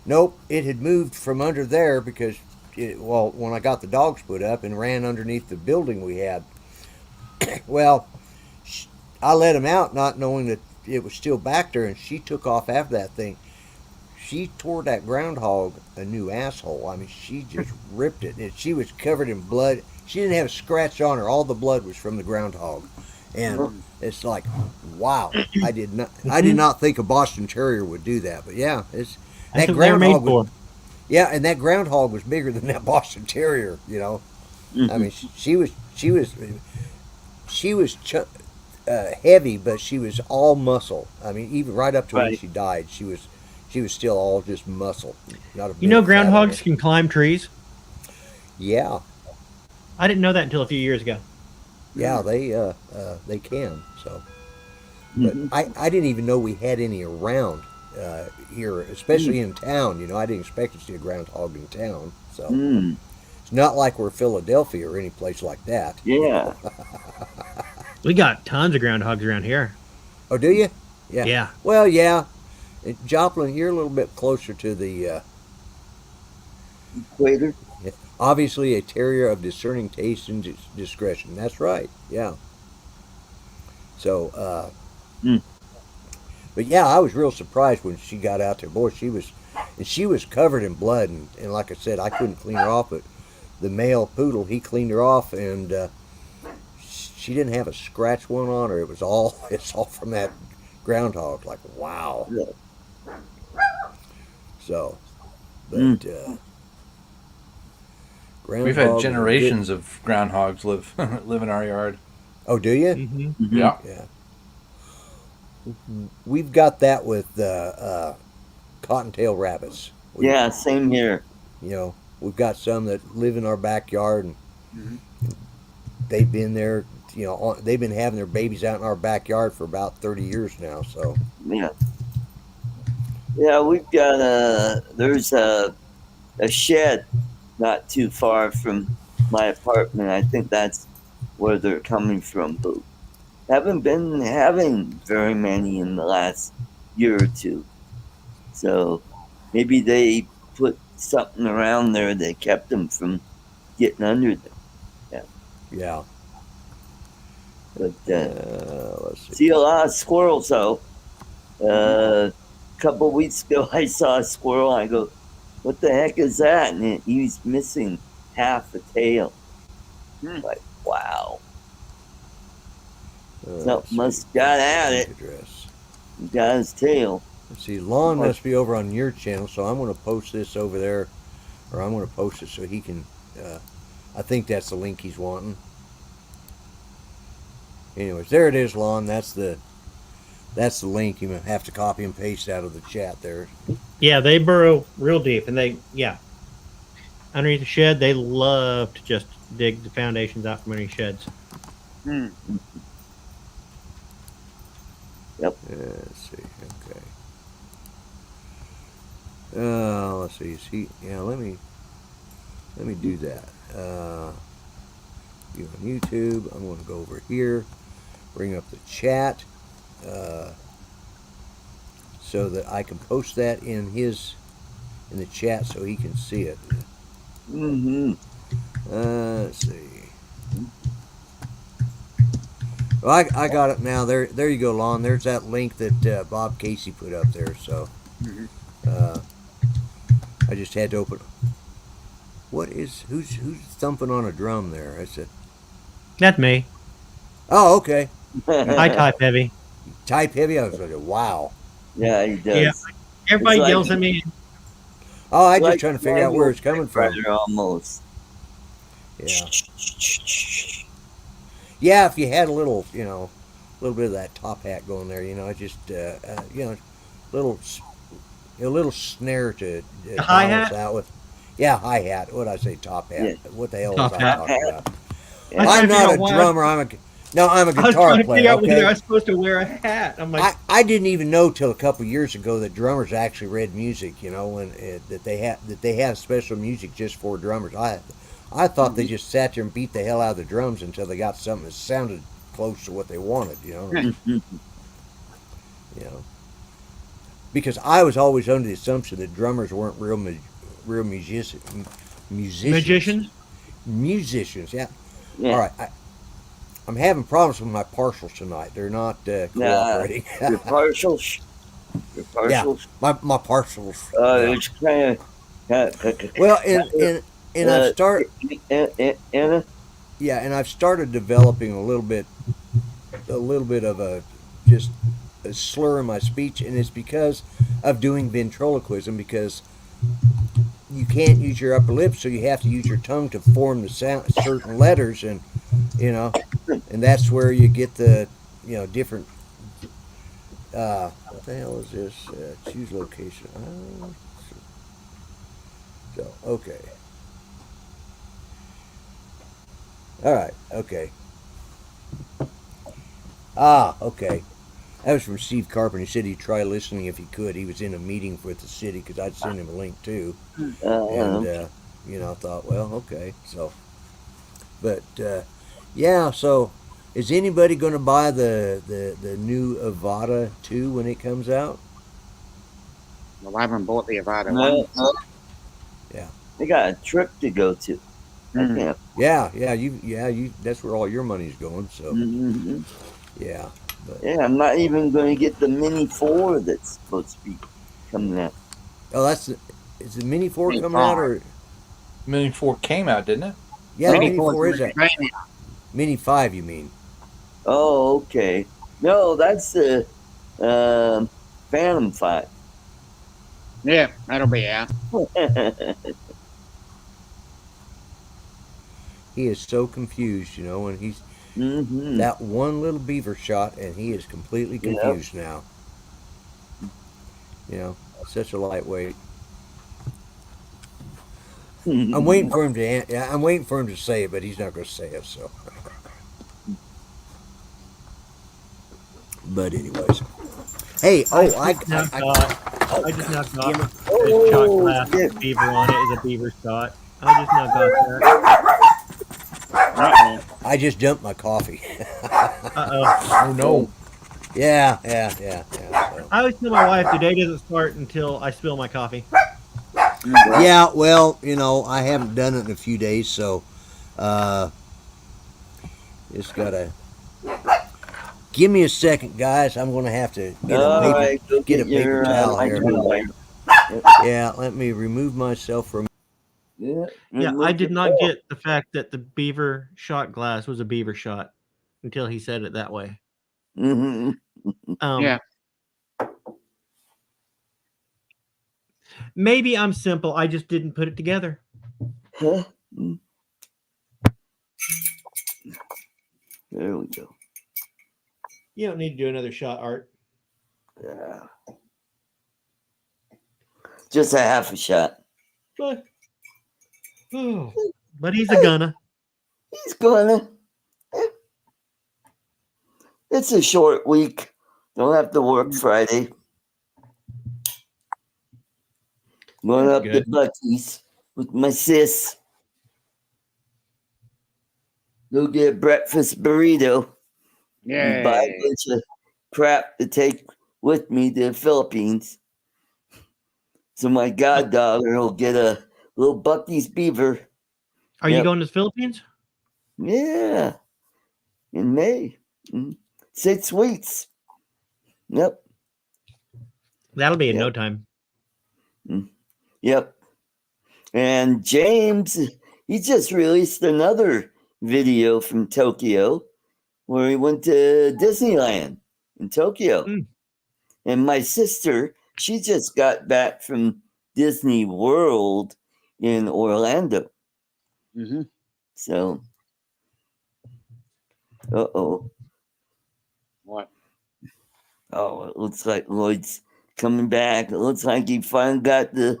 Nope, it had moved from under there because, when I got the dogs put up and ran underneath the building we had. Well, I let him out not knowing that it was still back there, and she took off after that thing. She tore that groundhog a new asshole. I mean, she just ripped it, and she was covered in blood. She didn't have a scratch on her. All the blood was from the groundhog. And it's like, wow! I did not think a Boston Terrier would do that, but yeah, that groundhog was, yeah, and that groundhog was bigger than that Boston Terrier. You know, I mean, she was heavy, but she was all muscle. I mean, even right up to when she died, she was still all just muscle. Not a groundhogs can climb trees. Yeah, I didn't know that until a few years ago. Yeah, they can. So, but I didn't even know we had any around here, especially in town. You know, I didn't expect to see a groundhog in town. So it's not like we're Philadelphia or any place like that. Yeah. We got tons of groundhogs around here. Oh, do you? Yeah. Yeah. Well, yeah. Joplin, you're a little bit closer to the equator. Obviously, a terrier of discerning taste and discretion. That's right. Yeah. So, but yeah, I was real surprised when she got out there. Boy, she was covered in blood, and like I said, I couldn't clean her off. But the male poodle, he cleaned her off, and she didn't have a scratch one on her. It's all from that groundhog. Like, wow. Yeah. So, but. We've had generations of groundhogs live in our yard. Oh, do you? Mm-hmm. Yeah. Yeah. We've got that with cottontail rabbits. Yeah, same here. You know, we've got some that live in our backyard, and they've been there. You know, they've been having their babies out in our backyard for about 30 years now. So yeah, we've got there's a shed not too far from my apartment. I think that's where they're coming from, but haven't been having very many in the last year or two. So maybe they put something around there that kept them from getting under them. Yeah. But let's see a lot of squirrels though. A couple weeks ago, I saw a squirrel. I go, "What the heck is that?" And he was missing half a tail. Like, wow. Something must got at it. He got his tail. Let's see, Lon must be over on your channel, so I'm going to post this over there, or I'm going to post it so he can. I think that's the link he's wanting. Anyways, there it is, Lon. That's the link. You have to copy and paste out of the chat there. Yeah, they burrow real deep, and underneath the shed, they love to just dig the foundations out from underneath sheds. Yep. Let's see. Okay. Let's see. Yeah, let me do that. You on YouTube. I'm going to go over here, bring up the chat, so that I can post that in the chat so he can see it. Let's see. Well, I got it now. There you go, Lon. There's that link that Bob Casey put up there. So I just had to open. Who's thumping on a drum there? That's me. Oh, okay. I type heavy. Type heavy? I was like, wow. Yeah, he does. Yeah. Everybody yells at me. Oh, I'm just trying to figure out where it's coming from. Almost. Yeah. Yeah, if you had a little, little bit of that top hat going there. You know, just you know, little a little snare to The hi balance hat. out with. Yeah, hi hat. What did I say? Top hat. Yeah. What the hell Top was I hat. talking about? I was trying I'm to figure not out a why drummer. I'm a I was guitar trying to player. figure out whether I Okay. was supposed to wear a hat. I'm like, I didn't even know till a couple years ago that drummers actually read music. You know, when that they have special music just for drummers. I thought they just sat there and beat the hell out of the drums until they got something that sounded close to what they wanted. You know. You know. Because I was always under the assumption that drummers weren't real musicians. magicians. Musicians, yeah. Yeah. All right, I'm having problems with my partials tonight. They're not cooperating. Your partials. Your Yeah, partials. my partials. Yeah. It's kind of. Well, and I've started. Anna. Yeah, and I've started developing a little bit of a just a slur in my speech, and it's because of doing ventriloquism. Because you can't use your upper lip, so you have to use your tongue to form the sound certain letters, and you know, and that's where you get the different. What the hell is this? Choose location. So okay. All right. Okay. Okay. That was from Steve Carpenter. He said he'd try listening if he could. He was in a meeting with the city because I'd sent him a link too. And I thought, well, okay. So, but yeah. So, is anybody going to buy the new Avada 2 when it comes out? Well, I haven't bought the Avada No, one. Yeah. they got a trip to go to. Mm. Yeah. You. That's where all your money's going. So, Mm-hmm. yeah. But, Yeah, I'm not even going to get the Mini 4 that's supposed to be coming out. oh, is the Mini 4 Mini coming out 5. or? Mini 4 came out, didn't it? Yeah, the Mini Mini 4 4 is is that. Mini. Mini 5, you mean? Oh, okay. No, that's the Phantom 5. Yeah, that'll be out. He is so confused, and he's Mm-hmm. that one little beaver shot, and he is completely confused now. Such a lightweight. I'm waiting for him to. I'm waiting for him to say it, but he's not going to say it. So, but anyways, hey, I just now got a shot glass with beaver on it is a beaver shot. I just now got that. I just dumped my coffee. Uh-oh. Oh no. Yeah. So. I always tell my wife the day doesn't start until I spill my coffee. Yeah, well, I haven't done it in a few days, so just gotta give me a second, guys. I'm gonna have to get a paper towel here. Yeah, let me remove myself from. Yeah, I did not get the fact that the beaver shot glass was a beaver shot until he said it that way. Mm-hmm. Yeah. Maybe I'm simple. I just didn't put it together. Huh? There we go. You don't need to do another shot, Art. Yeah. Just a half a shot. But he's a gunna. He's gonna. It's a short week. Don't have to work Friday. Going up to Bucky's with my sis. Go get a breakfast burrito. Yeah. And buy a bunch of crap to take with me to the Philippines. So my goddaughter will get a little Bucky's beaver. Are you going to the Philippines? Yeah. In May. 6 weeks. Yep. That'll be in no time. Yep. And James, he just released another video from Tokyo where he went to Disneyland in Tokyo. And my sister, she just got back from Disney World in Orlando. So, Well, Oh, it looks like Lloyd's coming back. It looks like he finally got the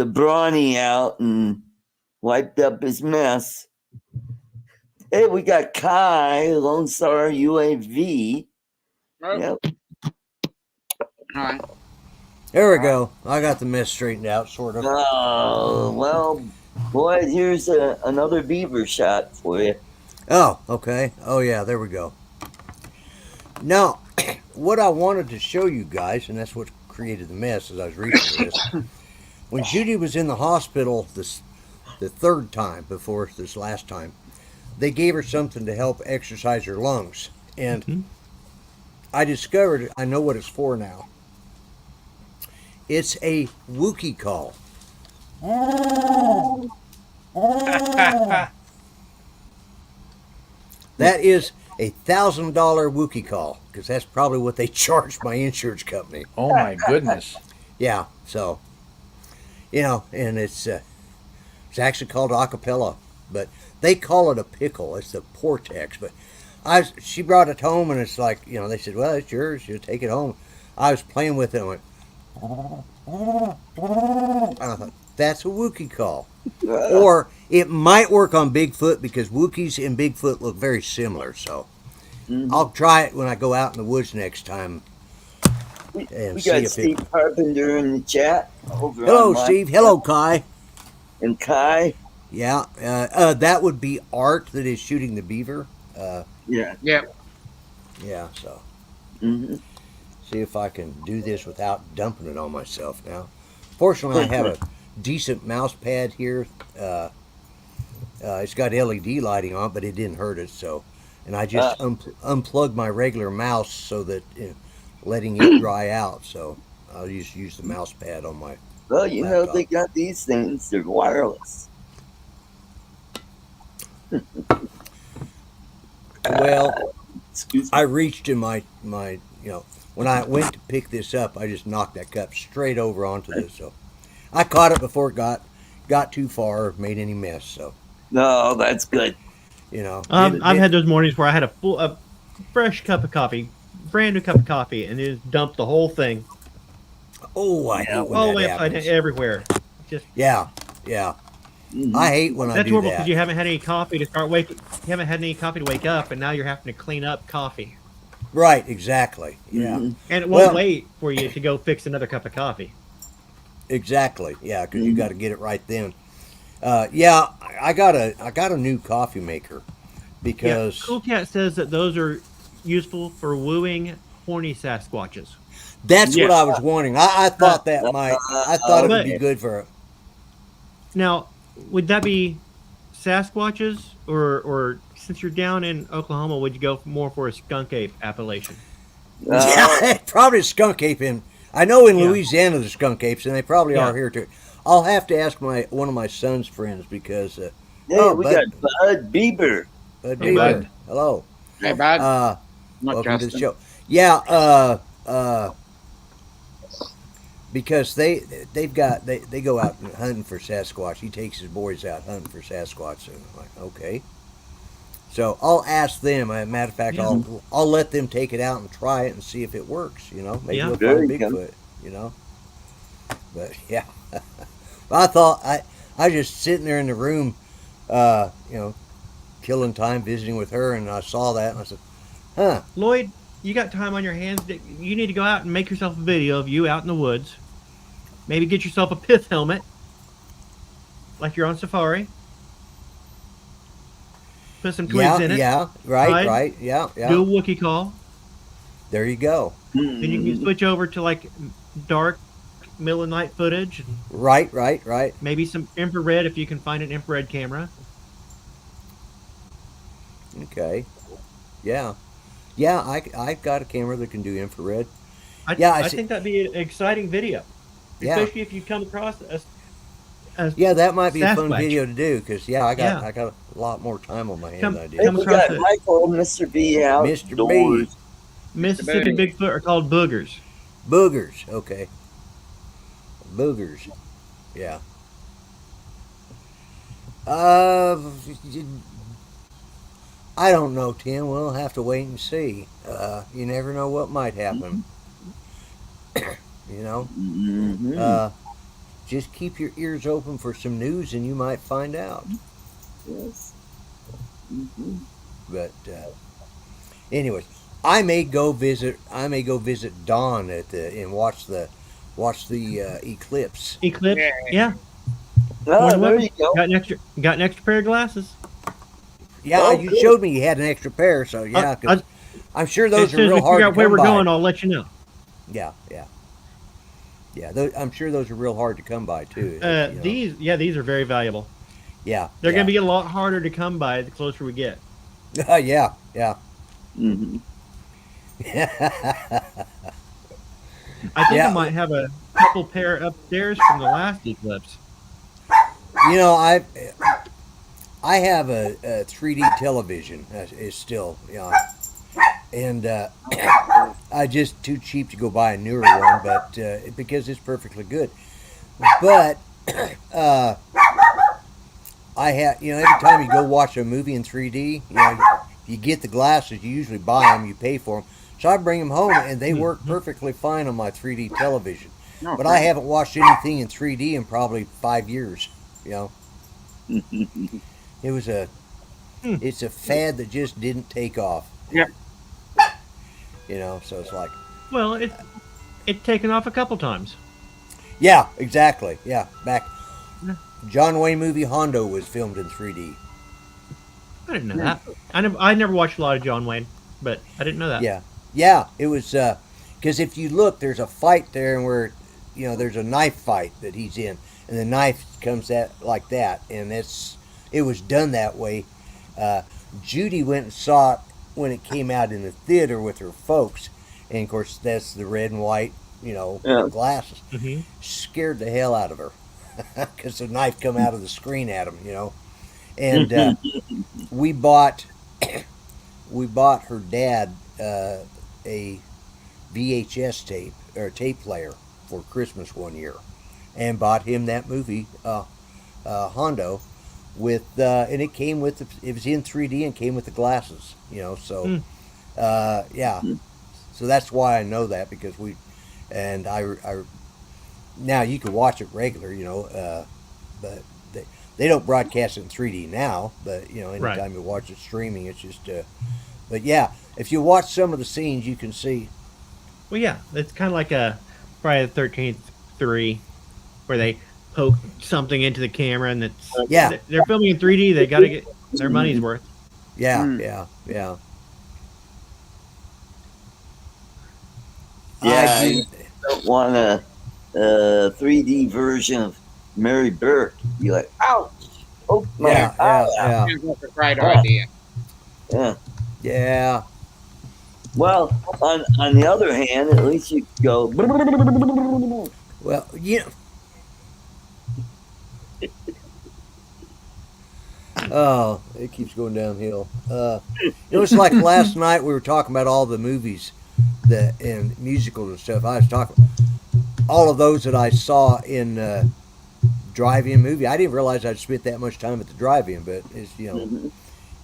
brawny out and wiped up his mess. Hey, we got Kai, Lone Star UAV. Oh. Yep. All right. There we go. I got the mess straightened out, sort of. Oh, well, boy, here's another beaver shot for you. Oh, okay. Oh, yeah, there we go. Now, what I wanted to show you guys, and that's what created the mess as I was reading this, when Judy was in the hospital the third time before this last time, they gave her something to help exercise her lungs. And I discovered, I know what it's for now. It's a Wookiee call. That is a $1,000 Wookiee call, because that's probably what they charged my insurance company. Oh my goodness. Yeah, so, and it's actually called acapella, but they call it a pickle. It's the Portex, but she brought it home, and it's like, they said, well, it's yours. You take it home. I was playing with it and went, I thought, that's a Wookiee call. Or it might work on Bigfoot, because Wookiees and Bigfoot look very similar, so I'll try it when I go out in the woods next time. We got Steve Carpenter in the chat. Hello, Steve. Hello, Kai. And Kai. Yeah, that would be Art that is shooting the beaver. Yeah. Yeah, so. See if I can do this without dumping it on myself now. Fortunately, I have a decent mouse pad here. It's got LED lighting on it, but it didn't hurt it, so. And I just unplugged my regular mouse so that letting it dry out, so I'll just use the mouse pad on my Well, laptop. they got these things. They're wireless. Well, Excuse me. I reached in my when I went to pick this up, I just knocked that cup straight over onto this. So I caught it before it got too far or made any mess. So No, that's good. I've had those mornings where I had a fresh cup of coffee, brand new cup of coffee, and just dumped the whole thing. Oh, I hate when all the that way upside happens. down everywhere. Just Yeah. I hate when I that's do horrible that. because you haven't had any coffee to start waking. You haven't had any coffee to wake up, and now you're having to clean up coffee. Right, exactly. Yeah. And it won't wait for you to go fix another cup of coffee. Exactly. Yeah, because you got to get it right then. Yeah, I got a new coffee maker because Cool Cat says that those are useful for wooing horny Sasquatches. that's what I was wondering. I thought that I thought it would be good for. Now, would that be Sasquatches, or since you're down in Oklahoma, would you go more for a skunk ape appellation? Yeah, probably skunk ape in. I know in Louisiana there's skunk apes, and they probably are here too. I'll have to ask one of my son's friends because. We got Bud Bieber. Bud Hey, Bieber. Bud. Hello. Hey, bud. Welcome to the show. Yeah. Because they go out hunting for Sasquatch. He takes his boys out hunting for Sasquatch, and I'm like, okay. So I'll ask them. As a matter of fact, I'll let them take it out and try it and see if it works. Maybe we'll find Bigfoot. But yeah, I thought I was just sitting there in the room, killing time visiting with her, and I saw that and I said, huh. Lloyd, you got time on your hands. You need to go out and make yourself a video of you out in the woods. Maybe get yourself a pith helmet, like you're on safari. Put some twigs in it. Yeah, right. Yeah. Do a Wookiee call. There you go. Then you can switch over to like dark, middle of night footage. Right. Maybe some infrared if you can find an infrared camera. Okay. Yeah. I got a camera that can do infrared. I think that'd be an exciting video, especially if you come across a that might be a fun Sasquatch. video to do because I got a lot more time on my hands than I did. Hey, we got Michael, Mr. B out. Mr. B. Mississippi Bigfoot are called boogers. Boogers. Okay. Boogers. Yeah. I don't know, Tim. We'll have to wait and see. You never know what might happen. You know? Mm-hmm. Just keep your ears open for some news and you might find out. Yes. Mm-hmm. But anyways, I may go visit Dawn and watch the eclipse. Eclipse. Yeah. Oh, Going there well. you go. Got an extra pair of glasses. Yeah, Oh, you good. showed me you had an extra pair, so yeah, 'cause I'm sure As those are soon as we real hard figure to out where come we're by. going, I'll let you know. Yeah. I'm sure those are real hard to come by too. You know. These are very valuable. Yeah, They're going to be a lot harder to come by the closer we get. yeah. Mm-hmm. I think Yeah. I might have a couple pair upstairs from the last eclipse. You know, I have a 3D television. Is still, and I just too cheap to go buy a newer one, but because it's perfectly good. But I have, every time you go watch a movie in 3D, you get the glasses. You usually buy them, you pay for them. So I bring them home, and they work perfectly fine on my 3D television. No, But I haven't watched anything in 3D in probably 5 years. It was it's a fad that just didn't take off. Yep. So it's like, Well, it's taken off a couple times. yeah, exactly. Yeah, back Yeah. John Wayne movie Hondo was filmed in 3D. I didn't know that. I never watched a lot of John Wayne, but I didn't know that. Yeah, it was because if you look, there's a fight there, and where there's a knife fight that he's in, and the knife comes at like that, and it was done that way. Judy went and saw it when it came out in the theater with her folks, and of course that's the red and white, glasses. Mm-hmm. Scared the hell out of her because the knife come out of the screen at him, and we bought her dad a VHS tape or a tape player for Christmas one year, and bought him that movie Hondo with and it came with it was in 3D and came with the glasses, so yeah, so that's why I know that, because I now you can watch it regular, but they don't broadcast it in 3D now, but anytime Right. you watch it streaming, it's just but yeah, if you watch some of the scenes, you can see. Well, yeah, it's kind of like a Friday the 13th 3, where they poke something into the camera, and they're filming in 3D. They got to get their money's worth. Yeah, Mm. yeah. Yeah, I don't want a 3D version of Mary Burke. You're like, ouch! Oh my! Yeah. That's a right idea. Yeah. Well, on the other hand, at least you go. Well, oh, it keeps going downhill. It's like last night we were talking about all the movies and musicals and stuff. I was talking all of those that I saw in drive-in movie. I didn't realize I'd spent that much time at the drive-in, but it's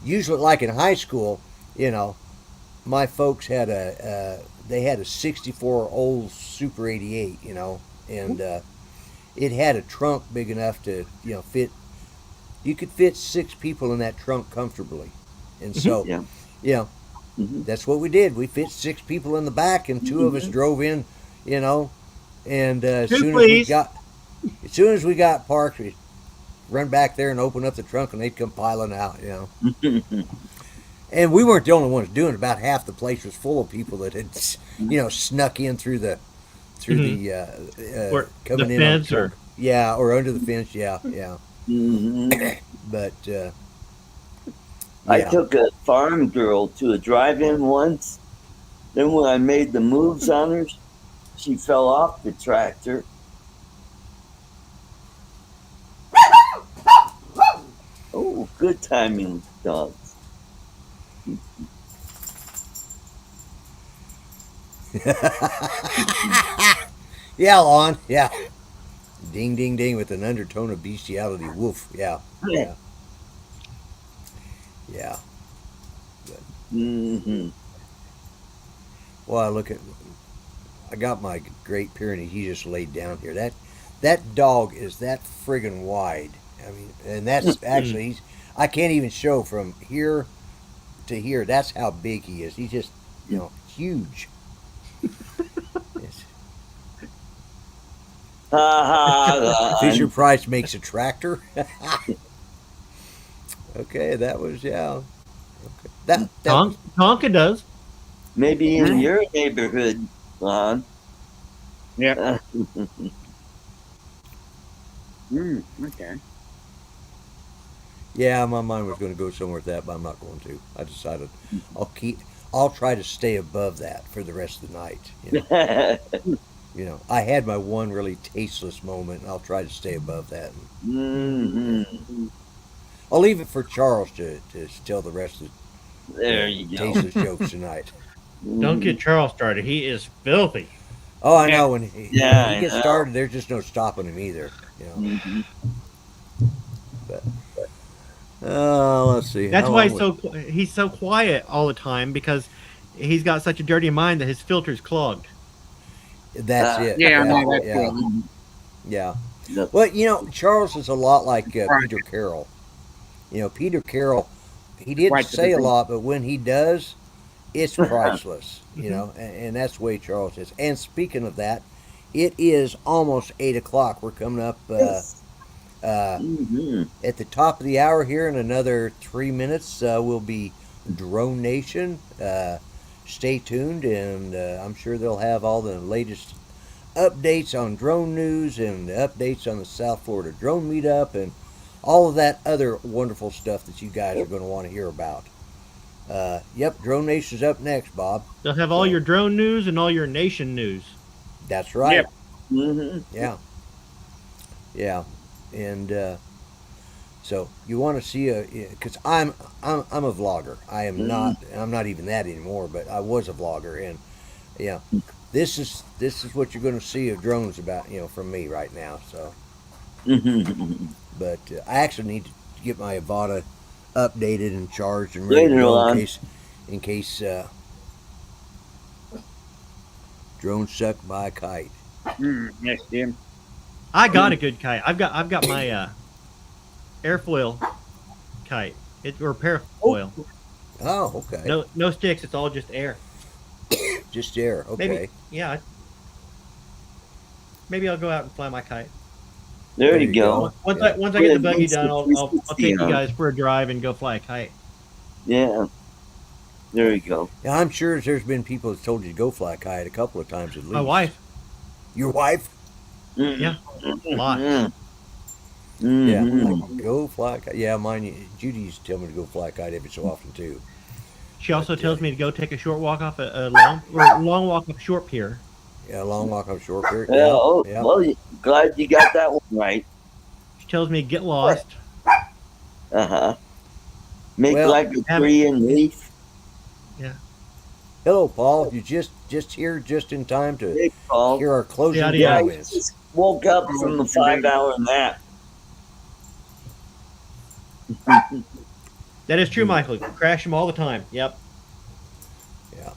usually like in high school, my folks had a 64 old Super 88, and it had a trunk big enough to fit. You could fit 6 people in that trunk comfortably, and so that's what we did. We fit 6 people in the back, and 2 of us drove in, and as soon as we got parked, we run back there and open up the trunk, and they'd come piling out, And we weren't the only ones doing it. About half the place was full of people that had, snuck in through the Or coming the in fence, on the or under the fence, yeah. But I took a farm girl to a drive-in once. Then when I made the moves on her, she fell off the tractor. Oh, good timing, dogs. Yeah, Lon. Yeah. Ding, ding, ding with an undertone of bestiality. Woof. Yeah. Mm-hmm. Well, I got my Great Pyrenees. He just laid down here. That dog is that friggin' wide. I mean, and that's actually I can't even show from here to here. That's how big he is. He's just huge. Fisher Price makes a tractor. Okay, that was Okay. That was, Tonka does. Maybe in your neighborhood, Lon. Yeah. Okay. yeah, my mind was going to go somewhere with that, but I'm not going to. I decided I'll try to stay above that for the rest of the night. I had my one really tasteless moment, and I'll try to stay above that. Mm-hmm. I'll leave it for Charles to tell the rest of There you go. tasteless jokes tonight. Don't get Charles started. He is filthy. Oh, I know. When he I gets know. started, there's just no stopping him either. Mm-hmm. But let's see. That's How why long he's so quiet all the time, because he's got such a dirty mind that his filter's clogged. That's it. Yeah, I know that's yeah. good. Yeah. Yep. Well, Charles is a lot like Peter Carroll. Peter Carroll, he didn't Quite say a different. lot, but when he does, it's priceless. And that's the way Charles is. And speaking of that, it is almost 8 o'clock. We're coming up Mm-hmm. at the top of the hour here. In another 3 minutes, will be Drone Nation. Stay tuned, and I'm sure they'll have all the latest updates on drone news and updates on the South Florida Drone Meetup and all of that other wonderful stuff that you guys are going to want to hear about. Yep, Drone Nation's up next, Bob. They'll have all your drone news and all your nation news. That's right. Yep. Mm-hmm. Yeah, and so you want to see because I'm a vlogger. I am not. I'm not even that anymore. But I was a vlogger, and this is what you're going to see of drones about from me right now. So, but I actually need to get my Avata updated and charged and ready to go in case drone sucked by a kite. Yes, Jim. I got a good kite. I've got my airfoil kite. Or parafoil. Oh, okay. No sticks. It's all just air. Just air. Okay. Maybe I'll go out and fly my kite. There you go. Once I get the buggy done, I'll take you guys for a drive and go fly a kite. Yeah. There you go. Yeah, I'm sure there's been people that told you to go fly a kite a couple of times at least. My wife. Your wife? Yeah. A lot. Mm-hmm. Yeah. Like, go fly a kite. Yeah, Judy used to tell me to go fly a kite every so often too. She also tells me to go take a short walk off a long walk off a short pier. Yeah, long walk on shore pier. Well, Yeah. well, glad you got that one right. She tells me to get lost. Uh-huh. Make Well, like a tree and leaf. Hello, Paul. You just here just in time to Hey, Paul. hear our closing Yeah. comments. Just woke up from the 5-hour nap. That is true, Michael. Crash them all the time. Yep. Yeah.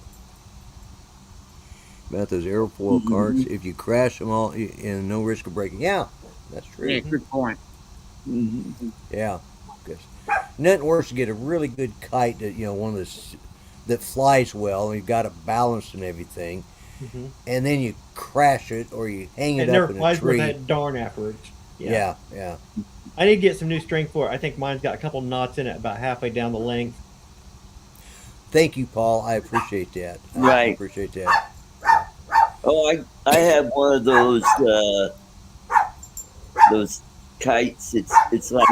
About those airfoil carts, if you crash them all and no risk of breaking. Yeah, that's true. Yeah, good point. Mm-hmm. Yeah. Nothing worse to get a really good kite that one of those that flies well and you've got it balanced and everything, and then you crash it or you hang it up in a flies worth tree. that darn afterwards. Yeah. I need to get some new string for it. I think mine's got a couple knots in it about halfway down the length. Thank you, Paul. I appreciate that. I Right. appreciate that. Oh, I have one of those kites. It's like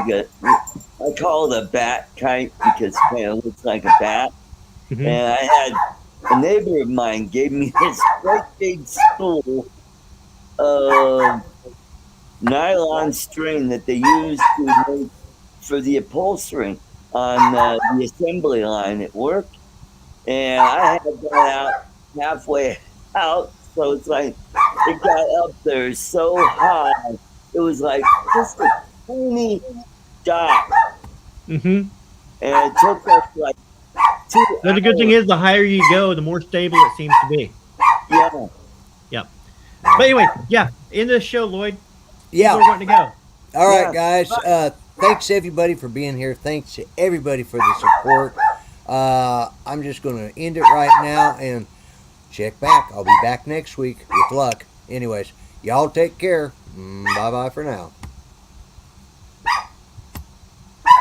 I call it a bat kite because it kind of looks like a bat. Mhm. And I had a neighbor of mine gave me this great big spool of nylon string that they use to make for the upholstery on the assembly line at work. And I had that out halfway out, so it's like it got up there so high. It was like just a tiny dot. Mm-hmm. And it took us like But the good thing is, the higher you go, the more stable it seems to be. Yeah. Yep. But anyway, yeah, in this show, Lloyd. Yeah. We're wanting to go. All right, guys. Thanks everybody for being here. Thanks to everybody for the support. I'm just going to end it right now and check back. I'll be back next week with luck. Anyways, y'all take care. Bye bye for now.